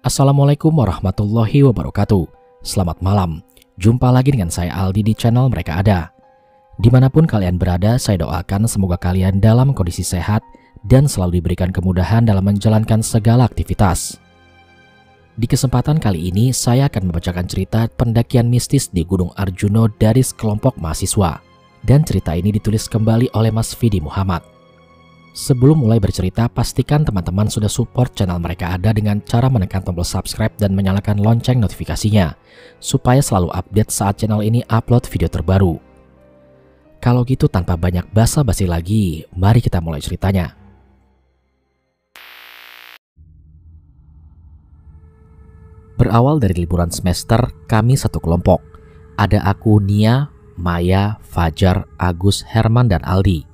Assalamualaikum warahmatullahi wabarakatuh. Selamat malam. Jumpa lagi dengan saya Aldi di channel Mereka Ada. Dimanapun kalian berada, saya doakan semoga kalian dalam kondisi sehat dan selalu diberikan kemudahan dalam menjalankan segala aktivitas. Di kesempatan kali ini, saya akan membacakan cerita pendakian mistis di Gunung Arjuno dari sekelompok mahasiswa. Dan cerita ini ditulis kembali oleh Mas Fidi Muhammad. Sebelum mulai bercerita, pastikan teman-teman sudah support channel Mereka Ada dengan cara menekan tombol subscribe dan menyalakan lonceng notifikasinya, supaya selalu update saat channel ini upload video terbaru. Kalau gitu tanpa banyak basa-basi lagi, mari kita mulai ceritanya. Berawal dari liburan semester, kami satu kelompok. Ada aku, Nia, Maya, Fajar, Agus, Herman, dan Aldi.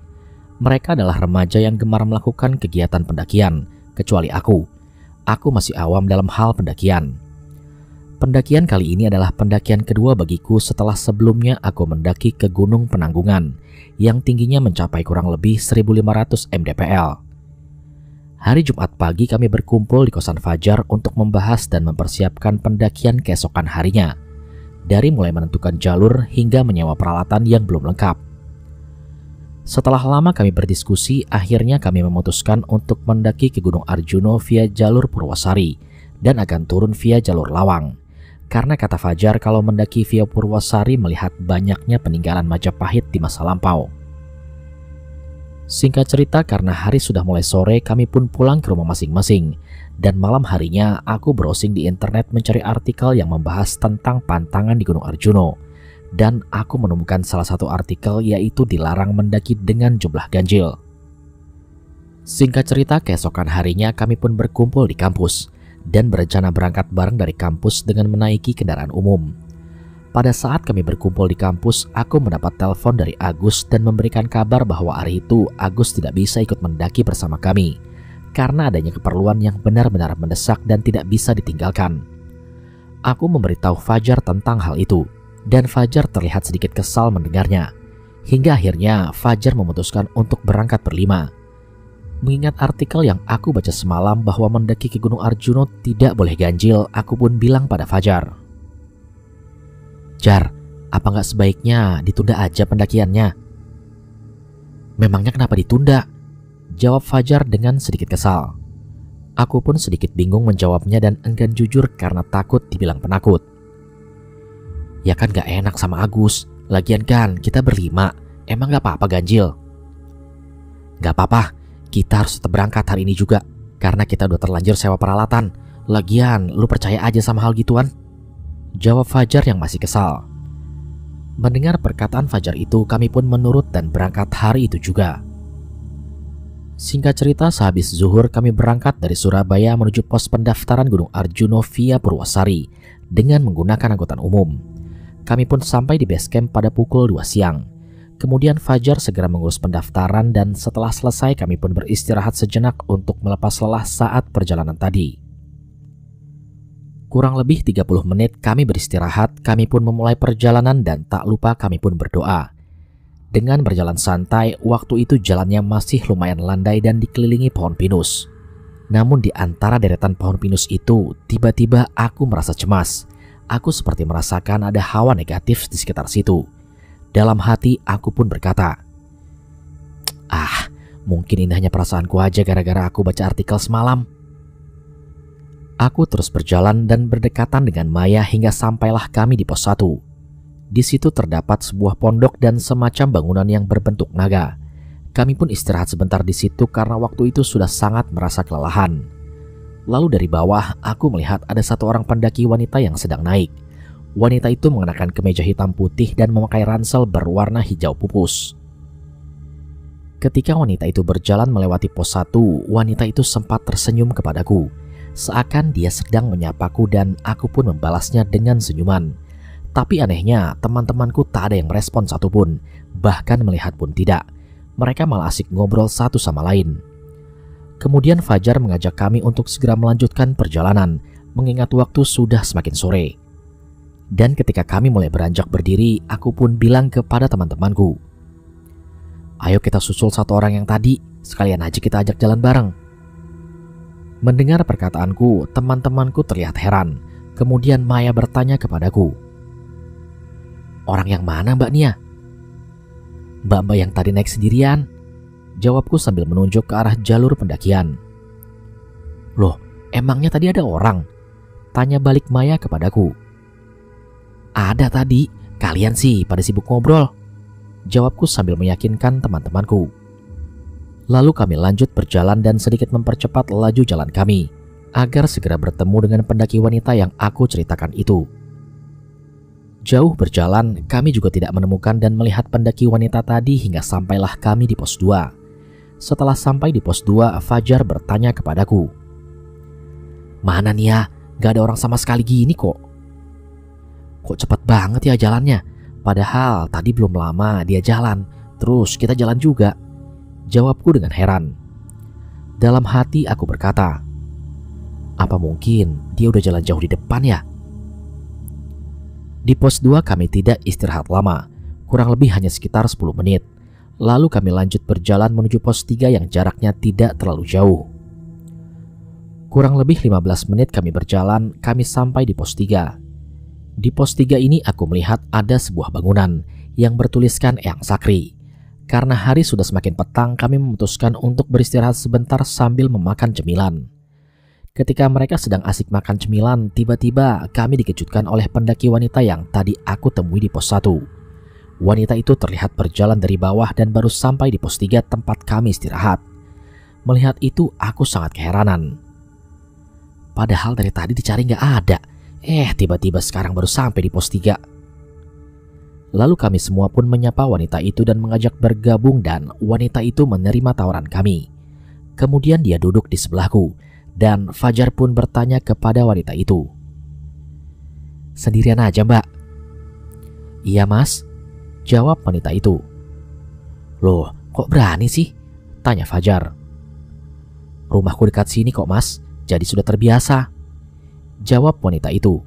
Mereka adalah remaja yang gemar melakukan kegiatan pendakian, kecuali aku. Aku masih awam dalam hal pendakian. Pendakian kali ini adalah pendakian kedua bagiku setelah sebelumnya aku mendaki ke Gunung Penanggungan, yang tingginya mencapai kurang lebih 1500 mdpl. Hari Jumat pagi kami berkumpul di kosan Fajar untuk membahas dan mempersiapkan pendakian keesokan harinya, dari mulai menentukan jalur hingga menyewa peralatan yang belum lengkap. Setelah lama kami berdiskusi, akhirnya kami memutuskan untuk mendaki ke Gunung Arjuno via jalur Purwosari dan akan turun via jalur Lawang. Karena kata Fajar kalau mendaki via Purwosari melihat banyaknya peninggalan Majapahit di masa lampau. Singkat cerita, karena hari sudah mulai sore, kami pun pulang ke rumah masing-masing. Dan malam harinya aku browsing di internet mencari artikel yang membahas tentang pantangan di Gunung Arjuno. Dan aku menemukan salah satu artikel yaitu dilarang mendaki dengan jumlah ganjil. Singkat cerita, keesokan harinya kami pun berkumpul di kampus dan berencana berangkat bareng dari kampus dengan menaiki kendaraan umum. Pada saat kami berkumpul di kampus, aku mendapat telepon dari Agus dan memberikan kabar bahwa hari itu Agus tidak bisa ikut mendaki bersama kami karena adanya keperluan yang benar-benar mendesak dan tidak bisa ditinggalkan. Aku memberitahu Fajar tentang hal itu. Dan Fajar terlihat sedikit kesal mendengarnya. Hingga akhirnya Fajar memutuskan untuk berangkat berlima. Mengingat artikel yang aku baca semalam bahwa mendaki ke Gunung Arjuno tidak boleh ganjil, aku pun bilang pada Fajar, "Jar, apa nggak sebaiknya ditunda aja pendakiannya?" "Memangnya kenapa ditunda?" jawab Fajar dengan sedikit kesal. Aku pun sedikit bingung menjawabnya dan enggan jujur karena takut dibilang penakut. "Ya kan gak enak sama Agus. Lagian kan kita berlima. Emang gak apa-apa ganjil?" "Gak apa-apa. Kita harus tetap berangkat hari ini juga. Karena kita udah terlanjur sewa peralatan. Lagian lu percaya aja sama hal gituan?" jawab Fajar yang masih kesal. Mendengar perkataan Fajar itu, kami pun menurut dan berangkat hari itu juga. Singkat cerita, sehabis zuhur kami berangkat dari Surabaya menuju pos pendaftaran Gunung Arjuno via Purwosari dengan menggunakan angkutan umum. Kami pun sampai di base camp pada pukul 2 siang. Kemudian Fajar segera mengurus pendaftaran dan setelah selesai kami pun beristirahat sejenak untuk melepas lelah saat perjalanan tadi. Kurang lebih 30 menit kami beristirahat, kami pun memulai perjalanan dan tak lupa kami pun berdoa. Dengan berjalan santai, waktu itu jalannya masih lumayan landai dan dikelilingi pohon pinus. Namun di antara deretan pohon pinus itu, tiba-tiba aku merasa cemas. Aku seperti merasakan ada hawa negatif di sekitar situ. Dalam hati aku pun berkata, mungkin indahnya perasaanku aja gara-gara aku baca artikel semalam." Aku terus berjalan dan berdekatan dengan Maya hingga sampailah kami di pos 1. Di situ terdapat sebuah pondok dan semacam bangunan yang berbentuk naga. Kami pun istirahat sebentar di situ karena waktu itu sudah sangat merasa kelelahan. Lalu dari bawah, aku melihat ada satu orang pendaki wanita yang sedang naik. Wanita itu mengenakan kemeja hitam putih dan memakai ransel berwarna hijau pupus. Ketika wanita itu berjalan melewati pos 1, wanita itu sempat tersenyum kepadaku. Seakan dia sedang menyapaku dan aku pun membalasnya dengan senyuman. Tapi anehnya, teman-temanku tak ada yang merespon satupun, bahkan melihat pun tidak. Mereka malah asik ngobrol satu sama lain. Kemudian Fajar mengajak kami untuk segera melanjutkan perjalanan, mengingat waktu sudah semakin sore. Dan ketika kami mulai beranjak berdiri, aku pun bilang kepada teman-temanku, "Ayo kita susul satu orang yang tadi, sekalian aja kita ajak jalan bareng." Mendengar perkataanku, teman-temanku terlihat heran. Kemudian Maya bertanya kepadaku, "Orang yang mana Mbak Nia?" "Mbak-mbak yang tadi naik sendirian," jawabku sambil menunjuk ke arah jalur pendakian. "Loh, emangnya tadi ada orang?" tanya balik Maya kepadaku. "Ada tadi, kalian sih pada sibuk ngobrol," jawabku sambil meyakinkan teman-temanku. Lalu kami lanjut berjalan dan sedikit mempercepat laju jalan kami agar segera bertemu dengan pendaki wanita yang aku ceritakan itu. Jauh berjalan, kami juga tidak menemukan dan melihat pendaki wanita tadi hingga sampailah kami di pos 2. Setelah sampai di pos 2, Fajar bertanya kepadaku, "Mana nih ya? Gak ada orang sama sekali gini kok." "Kok cepet banget ya jalannya? Padahal tadi belum lama dia jalan, terus kita jalan juga," jawabku dengan heran. Dalam hati aku berkata, "Apa mungkin dia udah jalan jauh di depan ya?" Di pos 2 kami tidak istirahat lama, kurang lebih hanya sekitar 10 menit. Lalu kami lanjut berjalan menuju pos 3 yang jaraknya tidak terlalu jauh. Kurang lebih 15 menit kami berjalan, kami sampai di pos 3. Di pos 3 ini aku melihat ada sebuah bangunan yang bertuliskan Eyang Sakri. Karena hari sudah semakin petang, kami memutuskan untuk beristirahat sebentar sambil memakan cemilan. Ketika mereka sedang asik makan cemilan, tiba-tiba kami dikejutkan oleh pendaki wanita yang tadi aku temui di pos 1. Wanita itu terlihat berjalan dari bawah dan baru sampai di pos 3 tempat kami istirahat. Melihat itu, aku sangat keheranan. Padahal dari tadi dicari nggak ada. Tiba-tiba sekarang baru sampai di pos 3. Lalu kami semua pun menyapa wanita itu dan mengajak bergabung, dan wanita itu menerima tawaran kami. Kemudian dia duduk di sebelahku dan Fajar pun bertanya kepada wanita itu, "Sendirian aja Mbak?" "Iya Mas," jawab wanita itu. "Loh, kok berani sih?" tanya Fajar. "Rumahku dekat sini kok Mas, jadi sudah terbiasa," jawab wanita itu.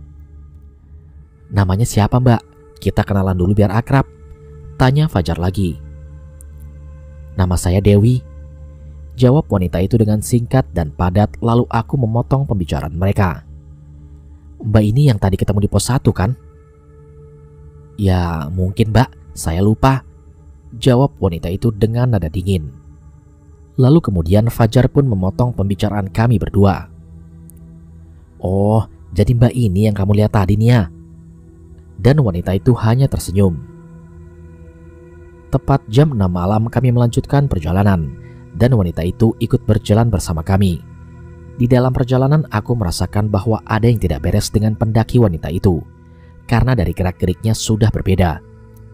"Namanya siapa Mbak? Kita kenalan dulu biar akrab," tanya Fajar lagi. "Nama saya Dewi," jawab wanita itu dengan singkat dan padat. Lalu aku memotong pembicaraan mereka. "Mbak ini yang tadi ketemu di pos 1 kan?" "Ya mungkin Mbak, saya lupa," jawab wanita itu dengan nada dingin. Lalu kemudian Fajar pun memotong pembicaraan kami berdua. "Oh, jadi Mbak ini yang kamu lihat tadi nih ya?" Dan wanita itu hanya tersenyum. Tepat jam 6 malam kami melanjutkan perjalanan, dan wanita itu ikut berjalan bersama kami. Di dalam perjalanan aku merasakan bahwa ada yang tidak beres dengan pendaki wanita itu. Karena dari gerak-geriknya sudah berbeda.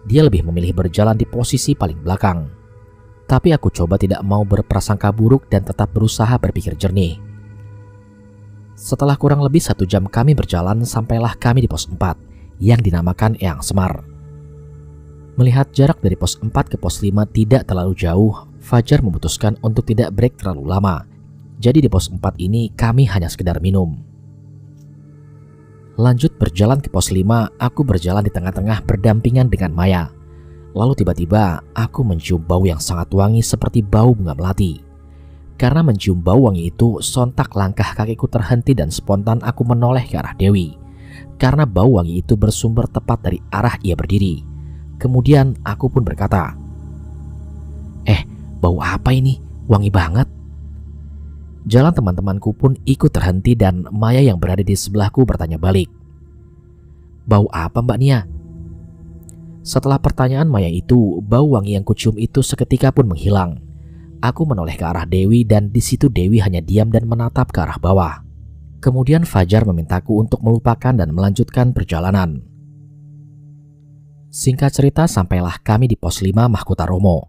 Dia lebih memilih berjalan di posisi paling belakang. Tapi aku coba tidak mau berprasangka buruk dan tetap berusaha berpikir jernih. Setelah kurang lebih 1 jam kami berjalan, sampailah kami di pos 4 yang dinamakan Eyang Semar. Melihat jarak dari pos 4 ke pos 5 tidak terlalu jauh, Fajar memutuskan untuk tidak break terlalu lama. Jadi di pos 4 ini kami hanya sekedar minum. Lanjut berjalan ke pos 5, aku berjalan di tengah-tengah berdampingan dengan Maya. Lalu tiba-tiba aku mencium bau yang sangat wangi seperti bau bunga melati. Karena mencium bau wangi itu, sontak langkah kakiku terhenti dan spontan aku menoleh ke arah Dewi. Karena bau wangi itu bersumber tepat dari arah ia berdiri. Kemudian aku pun berkata, "Bau apa ini? Wangi banget." Jalan teman-temanku pun ikut terhenti dan Maya yang berada di sebelahku bertanya balik, "Bau apa Mbak Nia?" Setelah pertanyaan Maya itu, bau wangi yang kucium itu seketika pun menghilang. Aku menoleh ke arah Dewi dan di situ Dewi hanya diam dan menatap ke arah bawah. Kemudian Fajar memintaku untuk melupakan dan melanjutkan perjalanan. Singkat cerita, sampailah kami di pos 5 Mahkota Romo.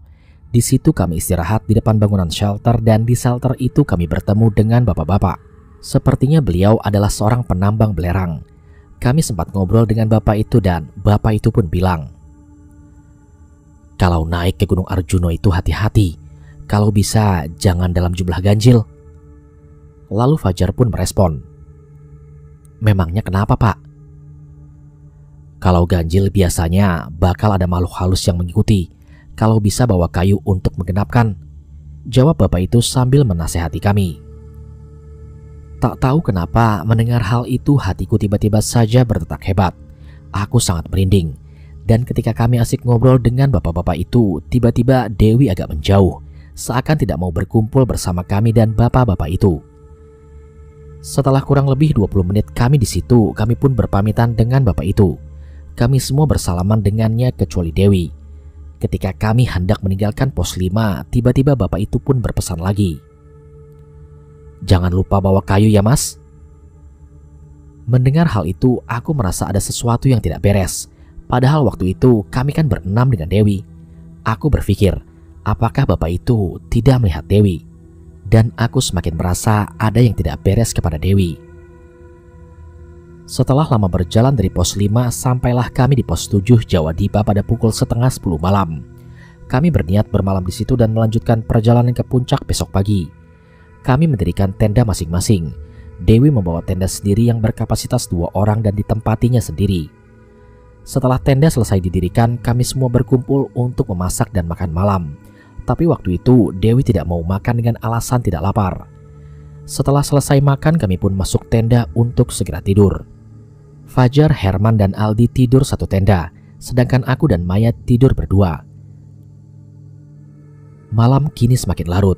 Di situ kami istirahat di depan bangunan shelter dan di shelter itu kami bertemu dengan bapak-bapak. Sepertinya beliau adalah seorang penambang belerang. Kami sempat ngobrol dengan bapak itu dan bapak itu pun bilang, "Kalau naik ke Gunung Arjuno itu hati-hati. Kalau bisa jangan dalam jumlah ganjil." Lalu Fajar pun merespon, "Memangnya kenapa Pak?" "Kalau ganjil biasanya bakal ada makhluk halus yang mengikuti. Kalau bisa bawa kayu untuk menggenapkan," jawab bapak itu sambil menasehati kami. Tak tahu kenapa mendengar hal itu hatiku tiba-tiba saja berdetak hebat. Aku sangat merinding. Dan ketika kami asik ngobrol dengan bapak-bapak itu, tiba-tiba Dewi agak menjauh, seakan tidak mau berkumpul bersama kami dan bapak-bapak itu. Setelah kurang lebih 20 menit kami di situ, kami pun berpamitan dengan bapak itu. Kami semua bersalaman dengannya kecuali Dewi. Ketika kami hendak meninggalkan pos 5, tiba-tiba bapak itu pun berpesan lagi. "Jangan lupa bawa kayu ya mas." Mendengar hal itu, aku merasa ada sesuatu yang tidak beres. Padahal waktu itu kami kan berenam dengan Dewi. Aku berpikir, apakah bapak itu tidak melihat Dewi? Dan aku semakin merasa ada yang tidak beres kepada Dewi. Setelah lama berjalan dari pos 5, sampailah kami di pos 7 Jawa Dipa pada pukul setengah 10 malam. Kami berniat bermalam di situ dan melanjutkan perjalanan ke puncak besok pagi. Kami mendirikan tenda masing-masing. Dewi membawa tenda sendiri yang berkapasitas 2 orang dan ditempatinya sendiri. Setelah tenda selesai didirikan, kami semua berkumpul untuk memasak dan makan malam. Tapi waktu itu Dewi tidak mau makan dengan alasan tidak lapar. Setelah selesai makan, kami pun masuk tenda untuk segera tidur. Fajar, Herman, dan Aldi tidur satu tenda, sedangkan aku dan Maya tidur berdua. Malam kini semakin larut.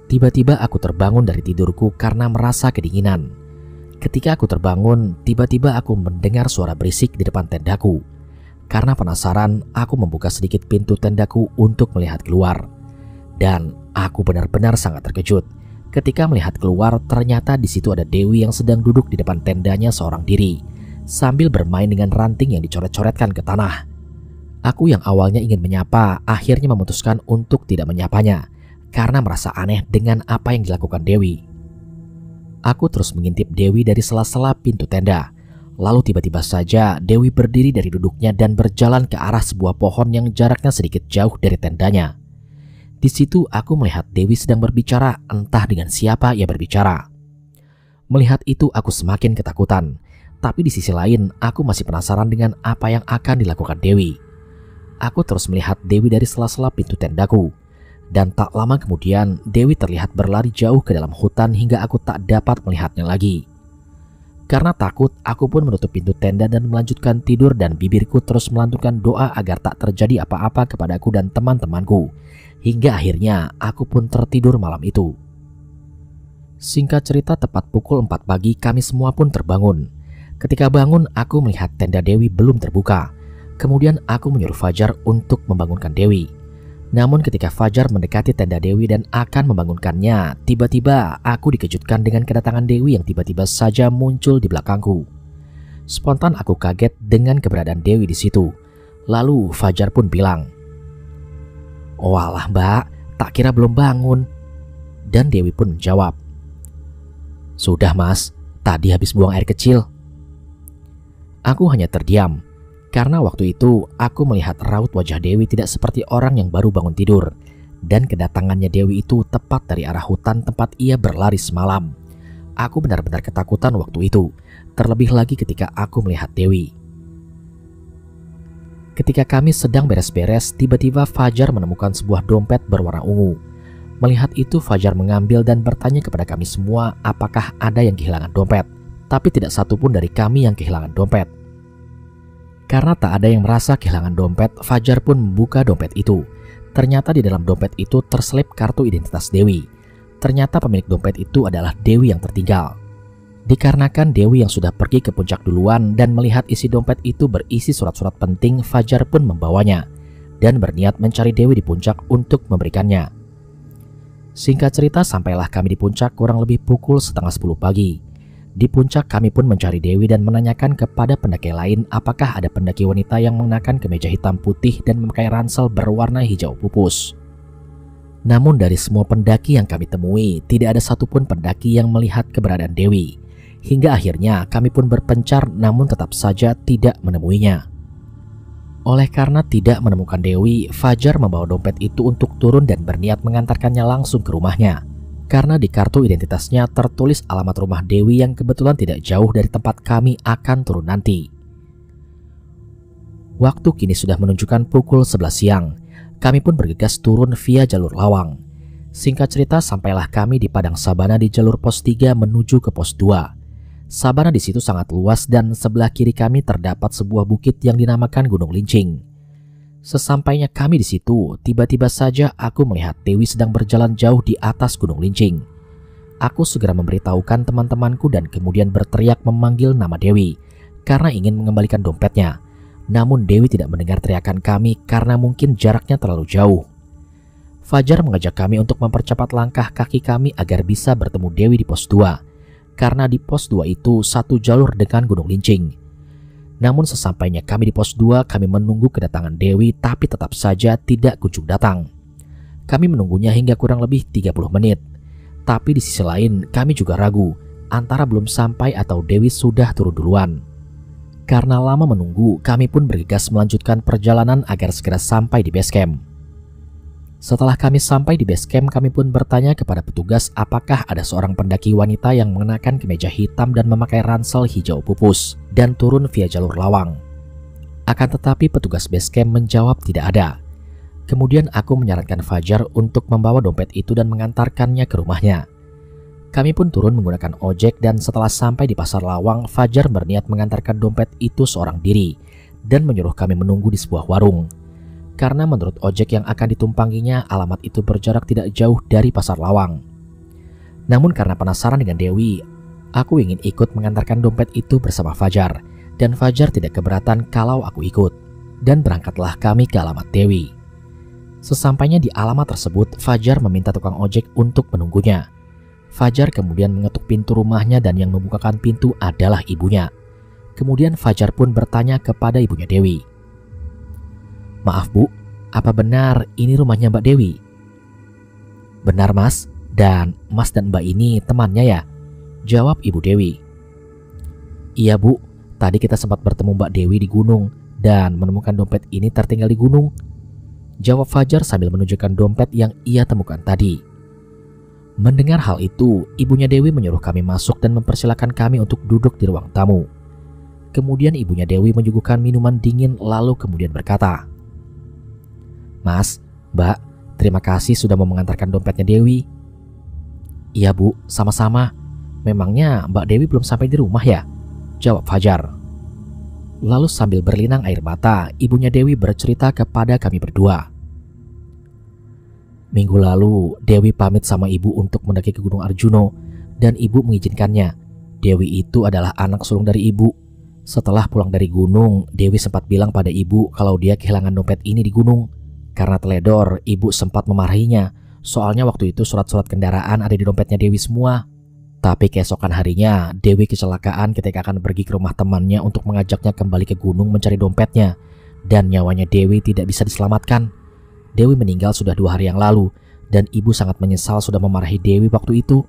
Tiba-tiba aku terbangun dari tidurku karena merasa kedinginan. Ketika aku terbangun, tiba-tiba aku mendengar suara berisik di depan tendaku. Karena penasaran, aku membuka sedikit pintu tendaku untuk melihat keluar. Dan aku benar-benar sangat terkejut. Ketika melihat keluar, ternyata di situ ada Dewi yang sedang duduk di depan tendanya seorang diri, sambil bermain dengan ranting yang dicoret-coretkan ke tanah. Aku yang awalnya ingin menyapa, akhirnya memutuskan untuk tidak menyapanya, karena merasa aneh dengan apa yang dilakukan Dewi. Aku terus mengintip Dewi dari sela-sela pintu tenda. Lalu tiba-tiba saja Dewi berdiri dari duduknya dan berjalan ke arah sebuah pohon yang jaraknya sedikit jauh dari tendanya. Di situ aku melihat Dewi sedang berbicara, entah dengan siapa ia berbicara. Melihat itu aku semakin ketakutan. Tapi di sisi lain aku masih penasaran dengan apa yang akan dilakukan Dewi. Aku terus melihat Dewi dari sela-sela pintu tendaku. Dan tak lama kemudian Dewi terlihat berlari jauh ke dalam hutan hingga aku tak dapat melihatnya lagi. Karena takut, aku pun menutup pintu tenda dan melanjutkan tidur, dan bibirku terus melantunkan doa agar tak terjadi apa-apa kepadaku dan teman-temanku. Hingga akhirnya aku pun tertidur malam itu. Singkat cerita, tepat pukul 4 pagi kami semua pun terbangun. Ketika bangun, aku melihat tenda Dewi belum terbuka. Kemudian aku menyuruh Fajar untuk membangunkan Dewi. Namun ketika Fajar mendekati tenda Dewi dan akan membangunkannya, tiba-tiba aku dikejutkan dengan kedatangan Dewi yang tiba-tiba saja muncul di belakangku. Spontan aku kaget dengan keberadaan Dewi di situ. Lalu Fajar pun bilang, "Walah mbak, tak kira belum bangun." Dan Dewi pun menjawab, "Sudah mas, tadi habis buang air kecil." Aku hanya terdiam. Karena waktu itu aku melihat raut wajah Dewi tidak seperti orang yang baru bangun tidur. Dan kedatangannya Dewi itu tepat dari arah hutan tempat ia berlari semalam. Aku benar-benar ketakutan waktu itu. Terlebih lagi ketika aku melihat Dewi. Ketika kami sedang beres-beres, tiba-tiba Fajar menemukan sebuah dompet berwarna ungu. Melihat itu Fajar mengambil dan bertanya kepada kami semua apakah ada yang kehilangan dompet. Tapi tidak satupun dari kami yang kehilangan dompet. Karena tak ada yang merasa kehilangan dompet, Fajar pun membuka dompet itu. Ternyata di dalam dompet itu terselip kartu identitas Dewi. Ternyata pemilik dompet itu adalah Dewi yang tertinggal. Dikarenakan Dewi yang sudah pergi ke puncak duluan dan melihat isi dompet itu berisi surat-surat penting, Fajar pun membawanya dan berniat mencari Dewi di puncak untuk memberikannya. Singkat cerita, sampailah kami di puncak kurang lebih pukul setengah 10 pagi. Di puncak kami pun mencari Dewi dan menanyakan kepada pendaki lain apakah ada pendaki wanita yang mengenakan kemeja hitam putih dan memakai ransel berwarna hijau pupus. Namun dari semua pendaki yang kami temui, tidak ada satupun pendaki yang melihat keberadaan Dewi. Hingga akhirnya kami pun berpencar namun tetap saja tidak menemuinya. Oleh karena tidak menemukan Dewi, Fajar membawa dompet itu untuk turun dan berniat mengantarkannya langsung ke rumahnya. Karena di kartu identitasnya tertulis alamat rumah Dewi yang kebetulan tidak jauh dari tempat kami akan turun nanti. Waktu kini sudah menunjukkan pukul 11 siang. Kami pun bergegas turun via jalur lawang. Singkat cerita, sampailah kami di padang sabana di jalur pos 3 menuju ke pos 2. Sabana di situ sangat luas dan sebelah kiri kami terdapat sebuah bukit yang dinamakan Gunung Lincing. Sesampainya kami di situ, tiba-tiba saja aku melihat Dewi sedang berjalan jauh di atas Gunung Lincing. Aku segera memberitahukan teman-temanku dan kemudian berteriak memanggil nama Dewi karena ingin mengembalikan dompetnya. Namun Dewi tidak mendengar teriakan kami karena mungkin jaraknya terlalu jauh. Fajar mengajak kami untuk mempercepat langkah kaki kami agar bisa bertemu Dewi di pos 2. Karena di pos 2 itu satu jalur dengan Gunung Lincing. Namun sesampainya kami di pos 2, kami menunggu kedatangan Dewi tapi tetap saja tidak kunjung datang. Kami menunggunya hingga kurang lebih 30 menit. Tapi di sisi lain kami juga ragu antara belum sampai atau Dewi sudah turun duluan. Karena lama menunggu, kami pun bergegas melanjutkan perjalanan agar segera sampai di base camp. Setelah kami sampai di base camp, kami pun bertanya kepada petugas apakah ada seorang pendaki wanita yang mengenakan kemeja hitam dan memakai ransel hijau pupus dan turun via jalur lawang. Akan tetapi petugas base camp menjawab tidak ada. Kemudian aku menyarankan Fajar untuk membawa dompet itu dan mengantarkannya ke rumahnya. Kami pun turun menggunakan ojek dan setelah sampai di pasar lawang, Fajar berniat mengantarkan dompet itu seorang diri dan menyuruh kami menunggu di sebuah warung. Karena menurut ojek yang akan ditumpanginya, alamat itu berjarak tidak jauh dari pasar lawang. Namun karena penasaran dengan Dewi, aku ingin ikut mengantarkan dompet itu bersama Fajar. Dan Fajar tidak keberatan kalau aku ikut. Dan berangkatlah kami ke alamat Dewi. Sesampainya di alamat tersebut, Fajar meminta tukang ojek untuk menunggunya. Fajar kemudian mengetuk pintu rumahnya dan yang membukakan pintu adalah ibunya. Kemudian Fajar pun bertanya kepada ibunya Dewi. "Maaf Bu, apa benar ini rumahnya Mbak Dewi?" "Benar Mas, dan Mas dan Mbak ini temannya ya?" jawab Ibu Dewi. "Iya Bu, tadi kita sempat bertemu Mbak Dewi di gunung dan menemukan dompet ini tertinggal di gunung," jawab Fajar sambil menunjukkan dompet yang ia temukan tadi. Mendengar hal itu, ibunya Dewi menyuruh kami masuk dan mempersilahkan kami untuk duduk di ruang tamu. Kemudian ibunya Dewi menyuguhkan minuman dingin lalu kemudian berkata, "Mas, Mbak, terima kasih sudah mau mengantarkan dompetnya Dewi." "Iya Bu, sama-sama. Memangnya Mbak Dewi belum sampai di rumah ya?" jawab Fajar. Lalu sambil berlinang air mata, ibunya Dewi bercerita kepada kami berdua. "Minggu lalu, Dewi pamit sama ibu untuk mendaki ke Gunung Arjuno dan ibu mengizinkannya. Dewi itu adalah anak sulung dari ibu. Setelah pulang dari gunung, Dewi sempat bilang pada ibu kalau dia kehilangan dompet ini di gunung. Karena teledor, ibu sempat memarahinya. Soalnya waktu itu surat-surat kendaraan ada di dompetnya Dewi semua. Tapi keesokan harinya, Dewi kecelakaan ketika akan pergi ke rumah temannya untuk mengajaknya kembali ke gunung mencari dompetnya. Dan nyawanya Dewi tidak bisa diselamatkan. Dewi meninggal sudah 2 hari yang lalu, dan ibu sangat menyesal sudah memarahi Dewi waktu itu."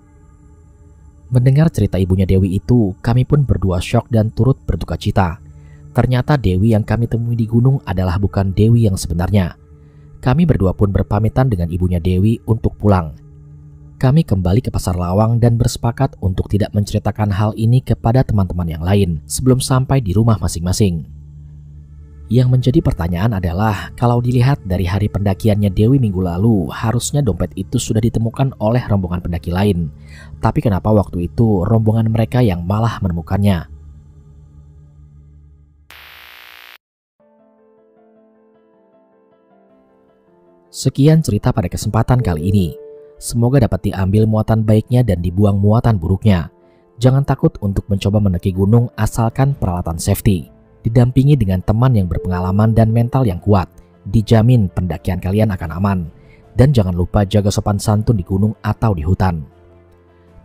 Mendengar cerita ibunya Dewi itu, kami pun berdua syok dan turut berduka cita. Ternyata Dewi yang kami temui di gunung adalah bukan Dewi yang sebenarnya. Kami berdua pun berpamitan dengan ibunya Dewi untuk pulang. Kami kembali ke pasar lawang dan bersepakat untuk tidak menceritakan hal ini kepada teman-teman yang lain sebelum sampai di rumah masing-masing. Yang menjadi pertanyaan adalah, kalau dilihat dari hari pendakiannya Dewi minggu lalu, harusnya dompet itu sudah ditemukan oleh rombongan pendaki lain. Tapi kenapa waktu itu rombongan mereka yang malah menemukannya? Sekian cerita pada kesempatan kali ini. Semoga dapat diambil muatan baiknya dan dibuang muatan buruknya. Jangan takut untuk mencoba mendaki gunung asalkan peralatan safety. Didampingi dengan teman yang berpengalaman dan mental yang kuat, dijamin pendakian kalian akan aman. Dan jangan lupa jaga sopan santun di gunung atau di hutan.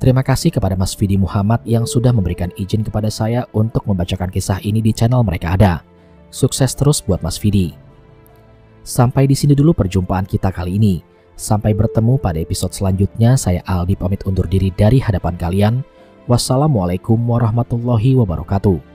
Terima kasih kepada Mas Vidi Muhammad yang sudah memberikan izin kepada saya untuk membacakan kisah ini di channel Mereka Ada. Sukses terus buat Mas Vidi. Sampai di sini dulu perjumpaan kita kali ini. Sampai bertemu pada episode selanjutnya. Saya Aldi pamit undur diri dari hadapan kalian. Wassalamualaikum warahmatullahi wabarakatuh.